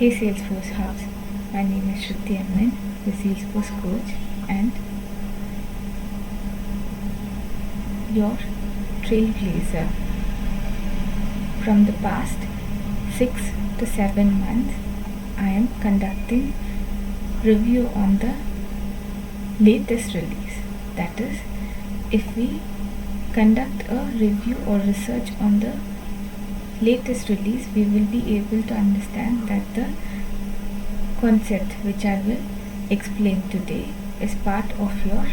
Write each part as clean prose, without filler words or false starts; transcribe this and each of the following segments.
Hey Salesforce Hubs, my name is Shruti Amman, the Salesforce coach and your trailblazer. From the past 6 to 7 months, I am conducting review on the latest release. That is, if we conduct a review or research on the latest release, we will be able to understand that the concept which I will explain today is part of your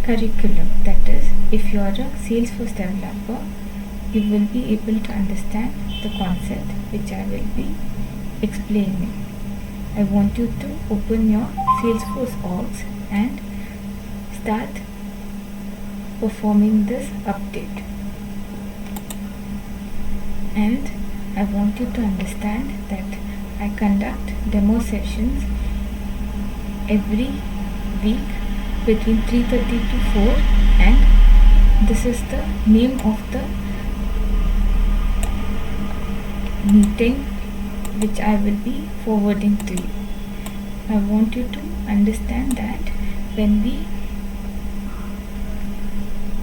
curriculum. That is, if you are a Salesforce developer, you will be able to understand the concept which I will be explaining. I want you to open your Salesforce orgs and start performing this update. And I want you to understand that I conduct demo sessions every week between 3:30 to 4, and this is the name of the meeting which I will be forwarding to you. I want you to understand that when we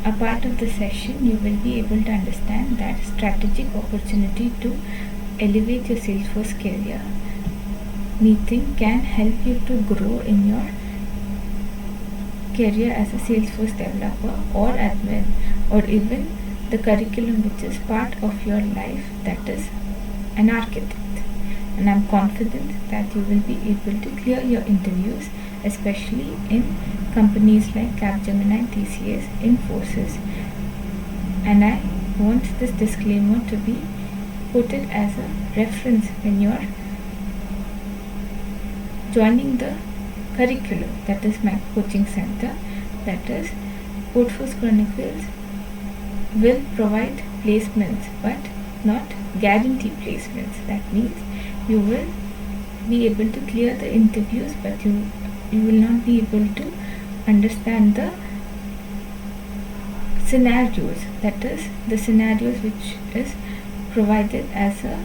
are part of the session, you will be able to understand that strategic opportunity to elevate your Salesforce career meeting can help you to grow in your career as a Salesforce developer or admin, or even the curriculum which is part of your life, that is an architect. And I'm confident that you will be able to clear your interviews, especially in companies like Capgemini, TCS, Infosys. And I want this disclaimer to be put it as a reference when you are joining the curriculum, that is my coaching center, that is Portfolio Chronicles will provide placements but not guarantee placements. That means you will be able to clear the interviews, but you will not be able to understand the scenarios, that is the scenarios which is provided as a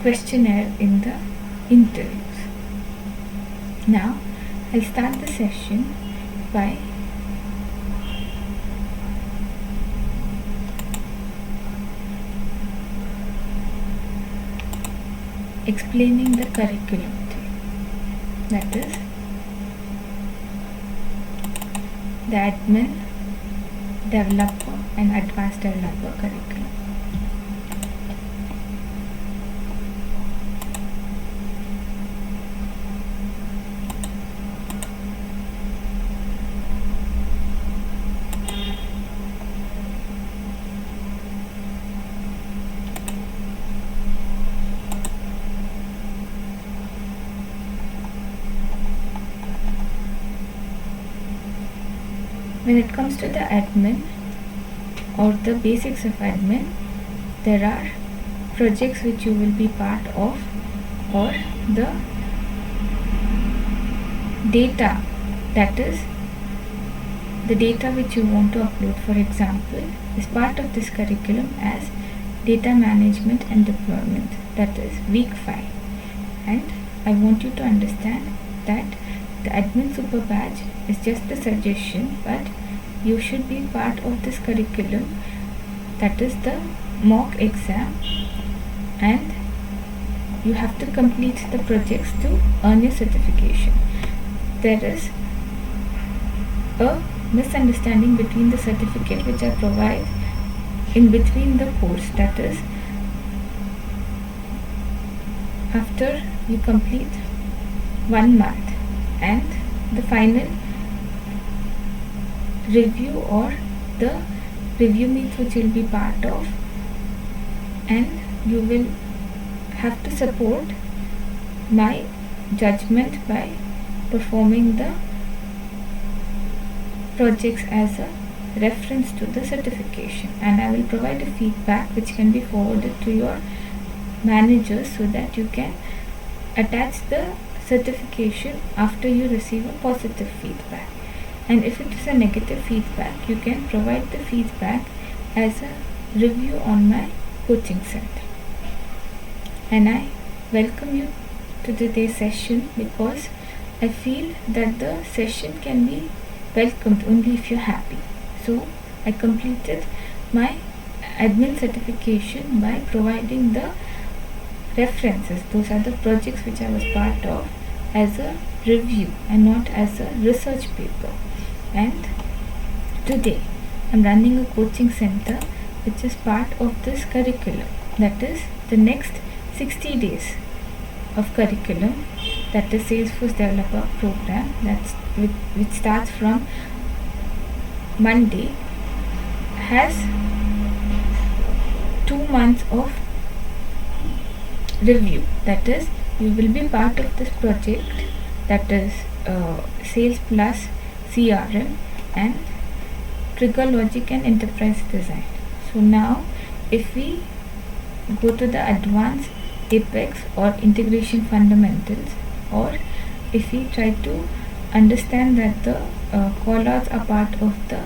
questionnaire in the interviews. Now I'll start the session by explaining the curriculum to you. That is the admin, developer and advanced developer curriculum. When it comes to the admin or the basics of admin, there are projects which you will be part of, or the data, that is the data which you want to upload, for example, is part of this curriculum as data management and deployment, that is week 5. And I want you to understand that the admin super badge is just a suggestion, but you should be part of this curriculum, that is the mock exam, and you have to complete the projects to earn your certification. There is a misunderstanding between the certificate which I provide in between the course, that is after you complete 1 month and the final review or the review meet which you'll be part of, and you will have to support my judgment by performing the projects as a reference to the certification, and I will provide a feedback which can be forwarded to your managers so that you can attach the certification after you receive a positive feedback. And if it is a negative feedback, you can provide the feedback as a review on my coaching center. And I welcome you to today's session because I feel that the session can be welcomed only if you're happy. So I completed my admin certification by providing the references. Those are the projects which I was part of as a review and not as a research paper. And today I'm running a coaching center which is part of this curriculum. That is the next 60 days of curriculum, that is Salesforce Developer Program, which starts from Monday, has 2 months of review. That is, you will be part of this project, that is Sales Plus CRM and Trigger Logic and Enterprise Design. So now if we go to the advanced Apex or integration fundamentals, or if we try to understand that the callouts are part of the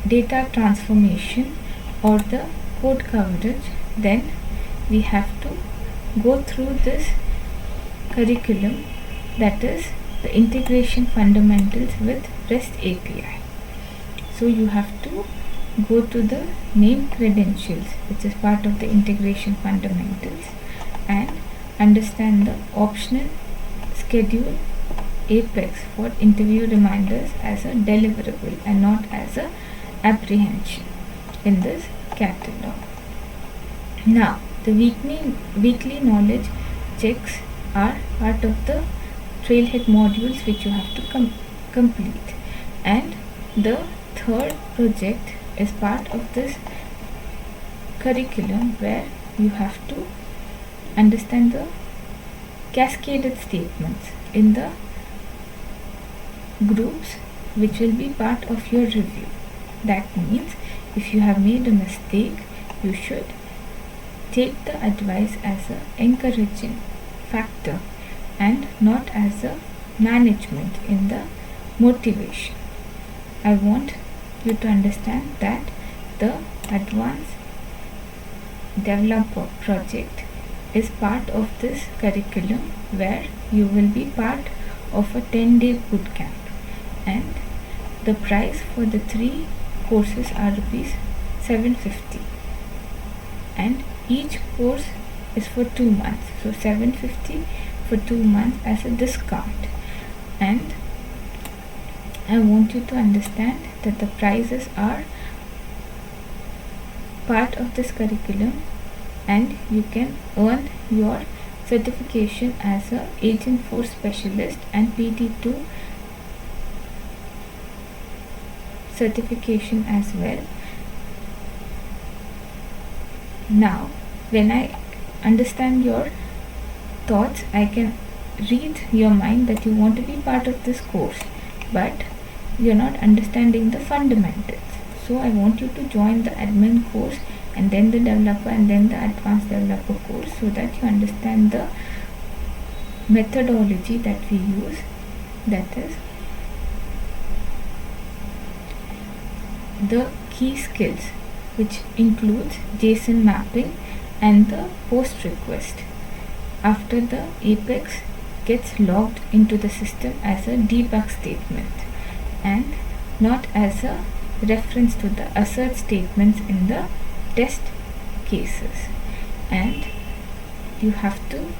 data transformation or the code coverage, then we have to go through this curriculum, that is the integration fundamentals with REST API. So you have to go to the name credentials, which is part of the integration fundamentals, and understand the optional schedule Apex for interview reminders as a deliverable and not as a apprehension in this catalog. Now the weekly knowledge checks are part of the trailhead modules which you have to complete, and the third project is part of this curriculum where you have to understand the cascaded statements in the groups which will be part of your review. That means if you have made a mistake, you should take the advice as an encouraging factor and not as a management in the motivation. I want you to understand that the advanced developer project is part of this curriculum where you will be part of a 10-day bootcamp, and the price for the 3 courses are rupees 750, and each course is for 2 months, so 750 for 2 months as a discount. And I want you to understand that the prices are part of this curriculum, and you can earn your certification as a Agent Force Specialist and PT2 certification as well. Now, when I understand your thoughts, I can read your mind that you want to be part of this course, but you're not understanding the fundamentals. So I want you to join the admin course and then the developer and then the advanced developer course, so that you understand the methodology that we use, that is the key skills, which includes JSON mapping and the post request after the Apex gets logged into the system as a debug statement and not as a reference to the assert statements in the test cases. And you have to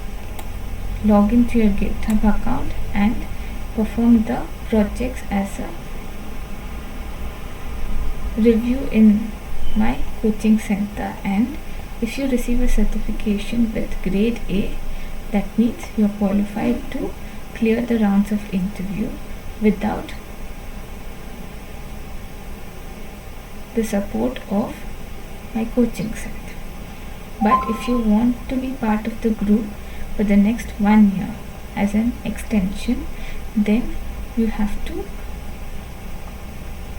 log into your GitHub account and perform the projects as a review in my coaching center. And if you receive a certification with grade A, that means you are qualified to clear the rounds of interview without the support of my coaching center. But if you want to be part of the group for the next 1 year as an extension, then you have to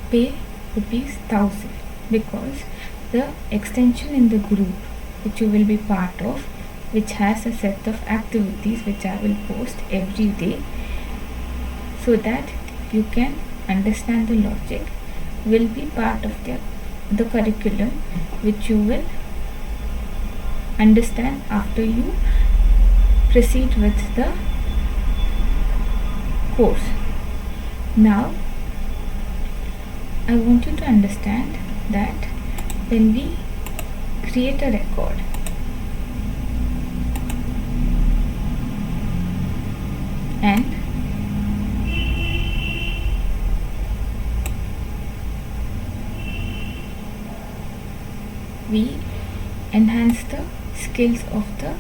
pay rupees 1000, because the extension in the group which you will be part of, which has a set of activities which I will post every day so that you can understand the logic, will be part of their the curriculum which you will understand after you proceed with the course. Now I want you to understand that when we create a record, and we enhance the skills of the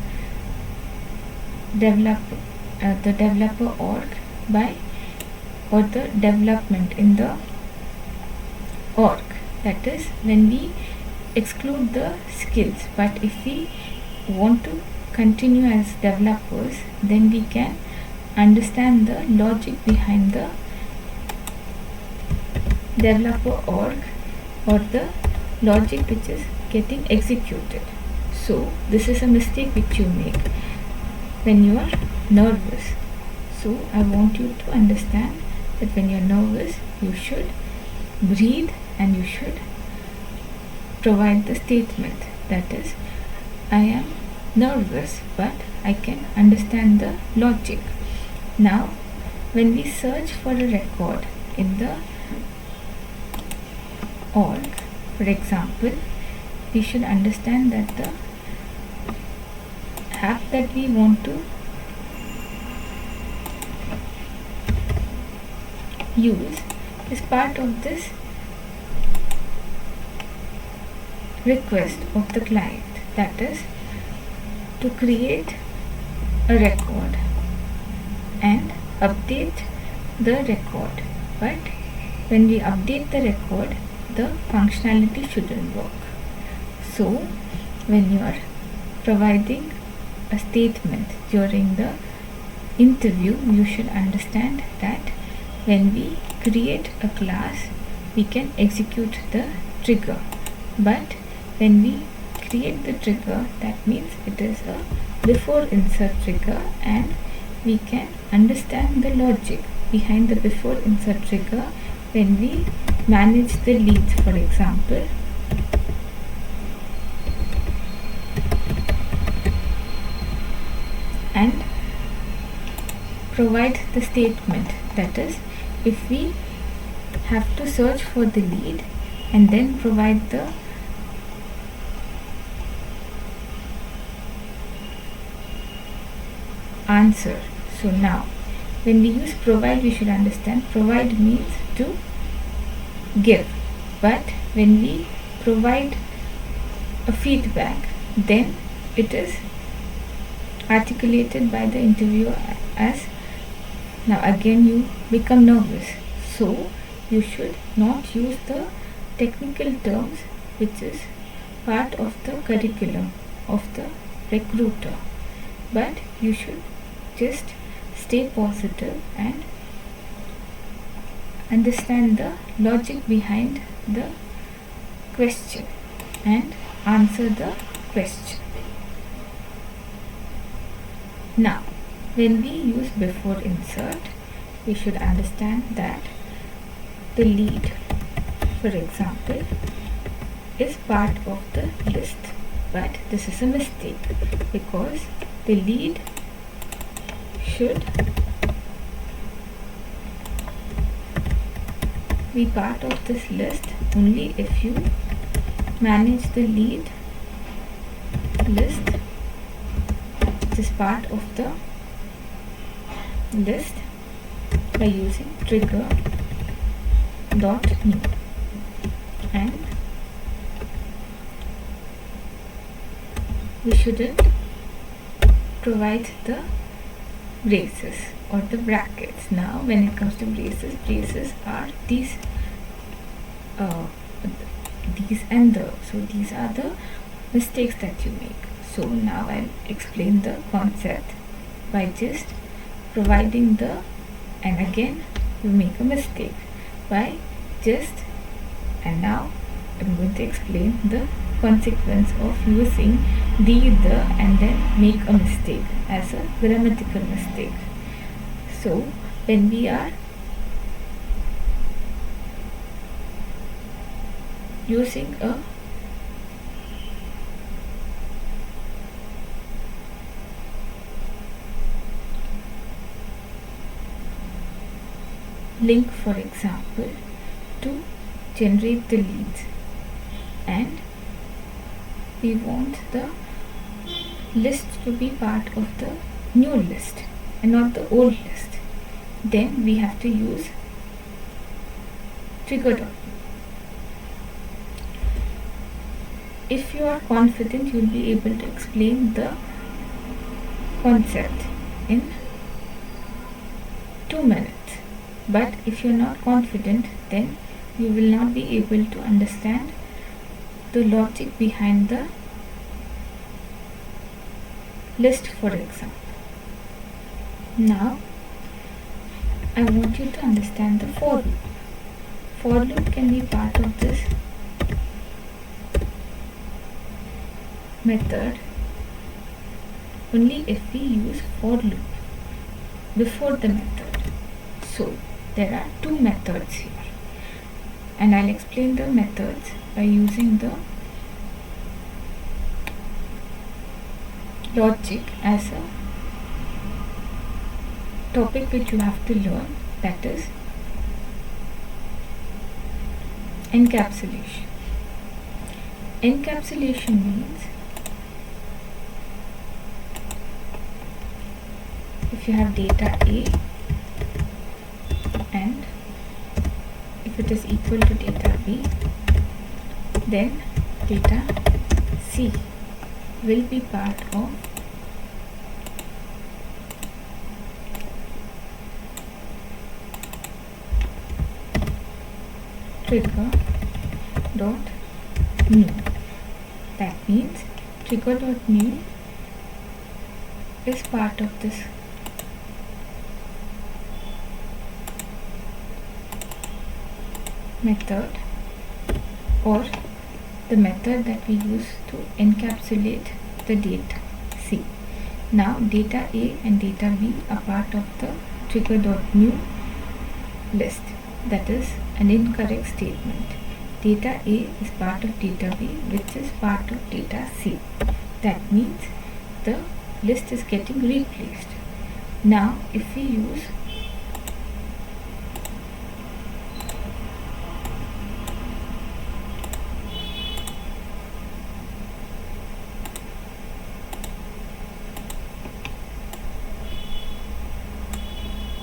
developer org by, or the development in the org. That is when we exclude the skills, but if we want to continue as developers, then we can understand the logic behind the developer org, or the logic which is getting executed. So this is a mistake which you make when you are nervous. So I want you to understand that when you are nervous, you should breathe and you should provide the statement, that is, I am nervous but I can understand the logic. Now when we search for a record in the org, for example, we should understand that the app that we want to use is part of this request of the client, that is to create a record and update the record. But when we update the record, the functionality shouldn't work. So when you are providing a statement during the interview, you should understand that when we create a class, we can execute the trigger, but when we create the trigger, that means it is a before insert trigger, and we can understand the logic behind the before insert trigger when we manage the leads, for example. And provide the statement, that is, if we have to search for the lead and then provide the answer. So now when we use provide, we should understand provide means to give, but when we provide a feedback, then it is articulated by the interviewer as, now again you become nervous, so you should not use the technical terms which is part of the curriculum of the recruiter, but you should just stay positive and understand the logic behind the question and answer the question. Now when we use before insert, we should understand that the lead, for example, is part of the list, but this is a mistake because the lead should be part of this list only if you manage the lead list, which is part of the list, by using trigger.new, and we shouldn't provide the braces or the brackets. Now when it comes to braces are these and the, so these are the mistakes that you make. So now I'll explain the concept by just providing the, and again you make a mistake by just, and now I'm going to explain the consequence of using the, and then make a mistake as a grammatical mistake. So when we are using a link, for example, to generate the leads, and we want the list to be part of the new list and not the old list. Then we have to use trigger. If you are confident, you will be able to explain the concept in 2 minutes. But if you are not confident, then you will not be able to understand the logic behind the list, for example. Now, I want you to understand the for loop. For loop can be part of this method only if we use for loop before the method. So, there are 2 methods here, and I'll explain the methods by using the logic as a topic which you have to learn, that is encapsulation. Encapsulation means if you have data A and if it is equal to data B, then data C will be part of trigger.new. That means trigger.new is part of this method, or the method that we use to encapsulate the data C. Now data A and data B are part of the trigger.new list. That is an incorrect statement. Data A is part of data B, which is part of data C. That means the list is getting replaced. Now if we use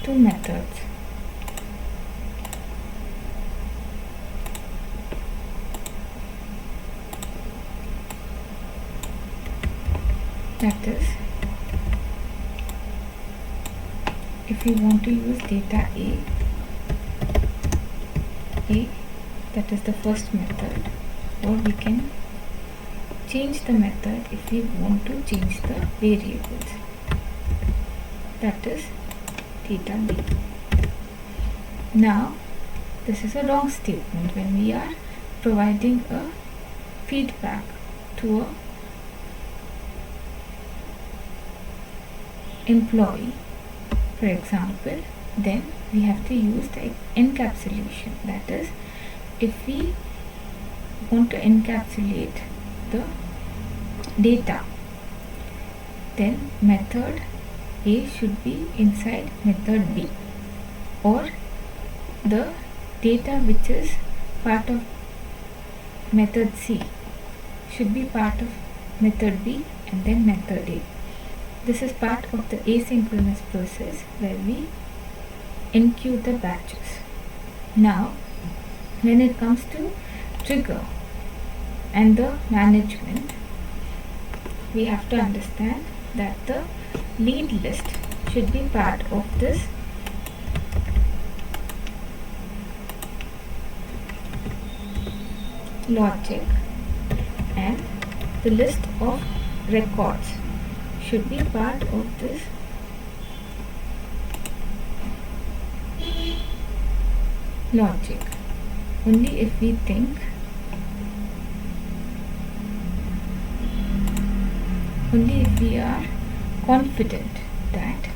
two methods, that is, if we want to use data A, that is the first method, or we can change the method if we want to change the variables, that is data B. Now this is a wrong statement when we are providing a feedback to a employee, for example. Then we have to use the encapsulation. That is, if we want to encapsulate the data, then method A should be inside method B, or the data which is part of method C should be part of method B and then method A. This is part of the asynchronous process where we enqueue the batches. Now, when it comes to trigger and the management, we have to understand that the lead list should be part of this logic, and the list of records should be part of this logic. Only if we think, only if we are confident that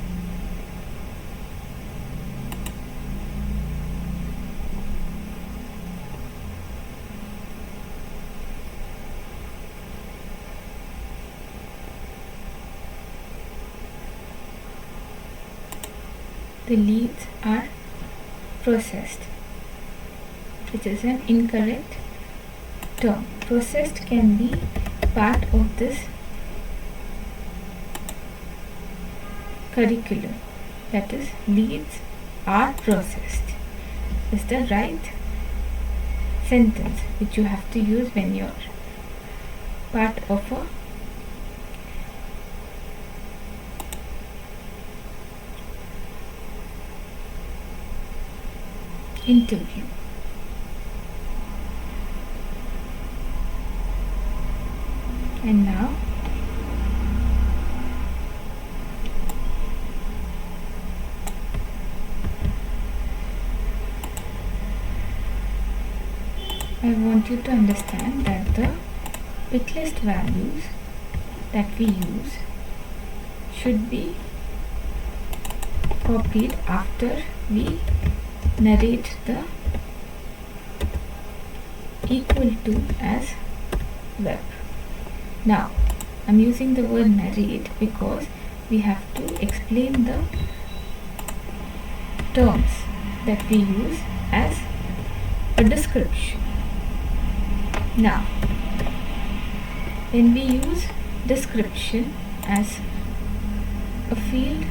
the leads are processed, which is an incorrect term. Processed can be part of this curriculum, that is, leads are processed is the right sentence which you have to use when you're part of a interview. And now I want you to understand that the pick list values that we use should be copied after we narrate the equal to as web. Now, I'm using the word narrate because we have to explain the terms that we use as a description. Now, when we use description as a field,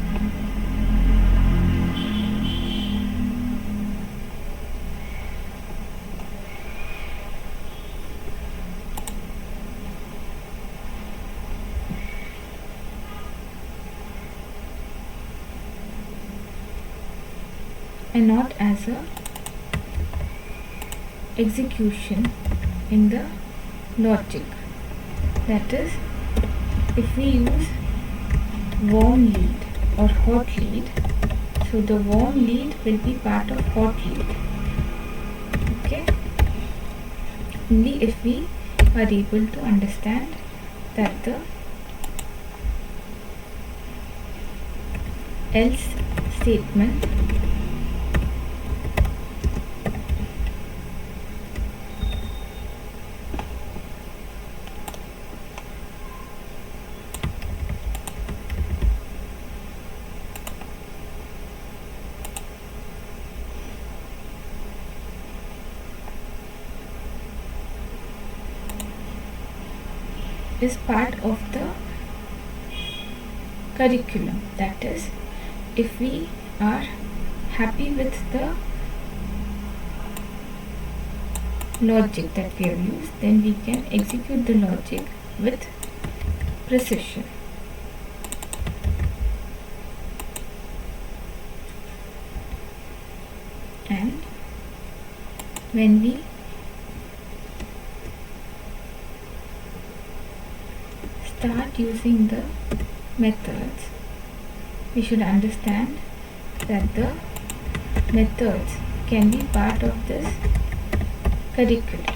and not as a execution in the logic. That is, if we use warm lead or hot lead, so the warm lead will be part of hot lead. Okay? Only if we are able to understand that the else statement is part of the curriculum. That is, if we are happy with the logic that we have used, then we can execute the logic with precision. And when we start using the methods, we should understand that the methods can be part of this curriculum,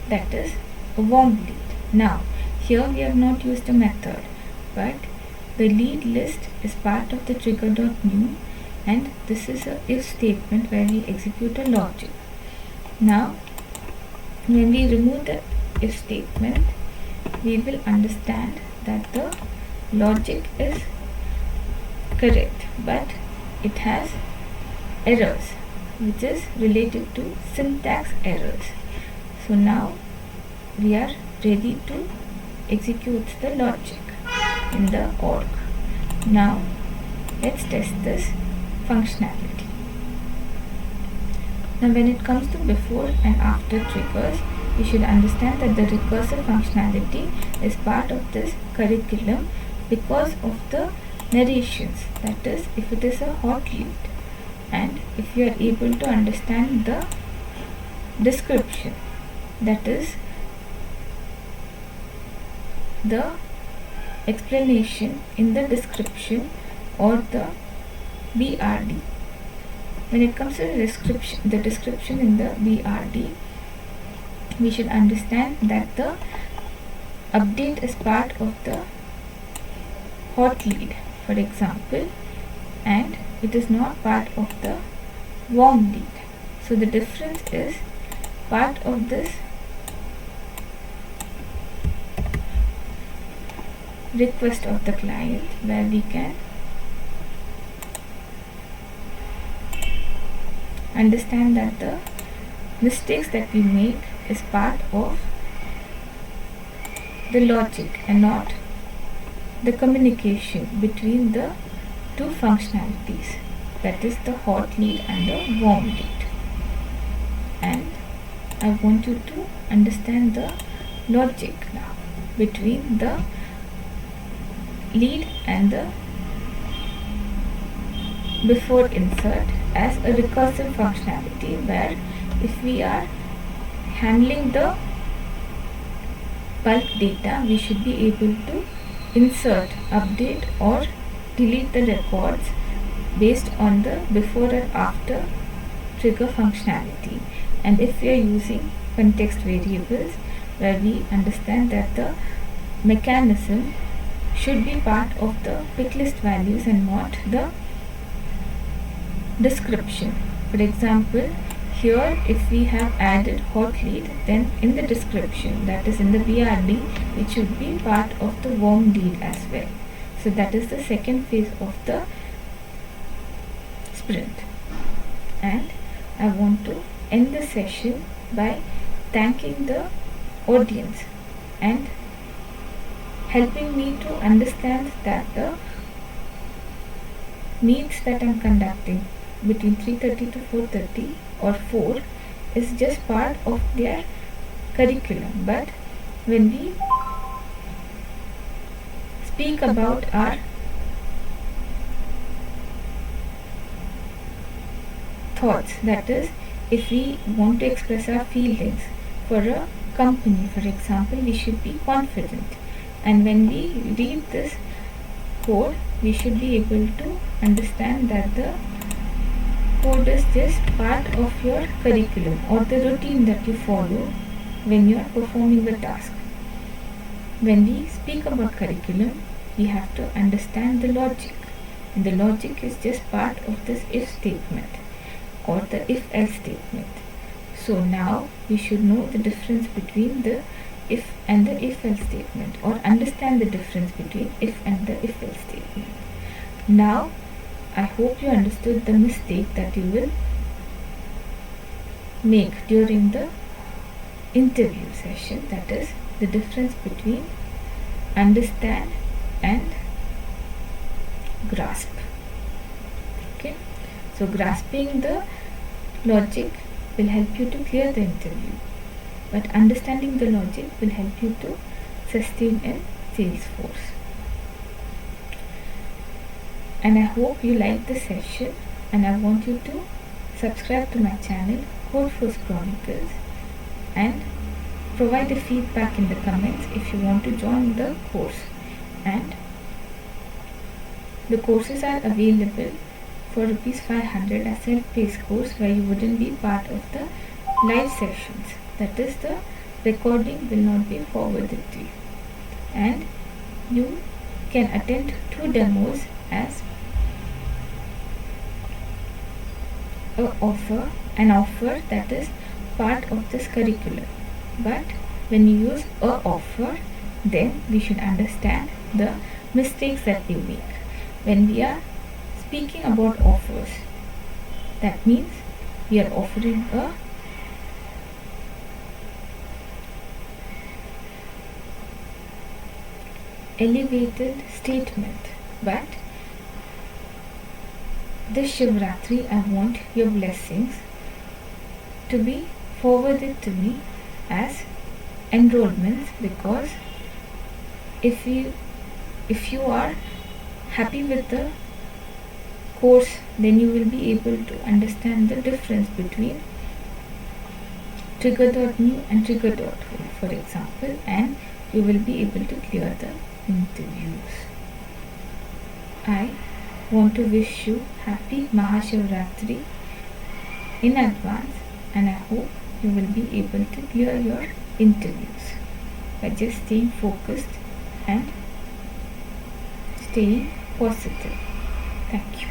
that is a warm lead. Now, here we have not used a method, but the lead list is part of the trigger.new, and this is a if statement where we execute a logic. Now, when we remove the if statement, we will understand that the logic is correct, but it has errors which is related to syntax errors. So now we are ready to execute the logic in the org. Now let's test this functionality. Now when it comes to before and after triggers, you should understand that the recursive functionality is part of this curriculum because of the narrations. That is, if it is a hot lead and if you are able to understand the description, that is the explanation in the description or the BRD. When it comes to the description in the BRD, we should understand that the update is part of the hot lead, for example, and it is not part of the warm lead. So the difference is part of this request of the client where we can understand that the mistakes that we make is part of the logic and not the communication between the two functionalities, that is the hot lead and the warm lead. And I want you to understand the logic now between the lead and the before insert as a recursive functionality, where if we are handling the bulk data, we should be able to insert, update or delete the records based on the before or after trigger functionality. And if we are using context variables, where we understand that the mechanism should be part of the pick list values and not the description. For example, here if we have added hot lead, then in the description, that is in the BRD, it should be part of the warm lead as well. So that is the second phase of the sprint. And I want to end the session by thanking the audience and helping me to understand that the meets that I'm conducting between 3:30 to 4:30 or 4 is just part of their curriculum. But when we speak about our thoughts, that is, if we want to express our feelings for a company, for example, we should be confident. And when we read this code, we should be able to understand that the code is just part of your curriculum or the routine that you follow when you are performing the task. When we speak about curriculum, we have to understand the logic, and the logic is just part of this if statement or the if else statement. So now we should know the difference between the if and the if else statement, or understand the difference between if and the if else statement. Now I hope you understood the mistake that you will make during the interview session, that is the difference between understand and grasp. Okay, so grasping the logic will help you to clear the interview, but understanding the logic will help you to sustain in Salesforce. And I hope you liked the session, and I want you to subscribe to my channel Codeforce Chronicles and provide a feedback in the comments if you want to join the course. And the courses are available for ₹500 as self-paced course, where you wouldn't be part of the live sessions, that is the recording will not be forwarded to you, and you can attend 2 demos as an offer that is part of this curriculum. But when you use a offer, then we should understand the mistakes that we make when we are speaking about offers. That means we are offering a elevated statement. But this Shivratri, I want your blessings to be forwarded to me as enrollments, because if you are happy with the course, then you will be able to understand the difference between trigger.new and trigger.hold, for example, and you will be able to clear the interviews. I want to wish you happy Mahashivratri in advance, and I hope you will be able to clear your interviews by just staying focused and staying positive. Thank you.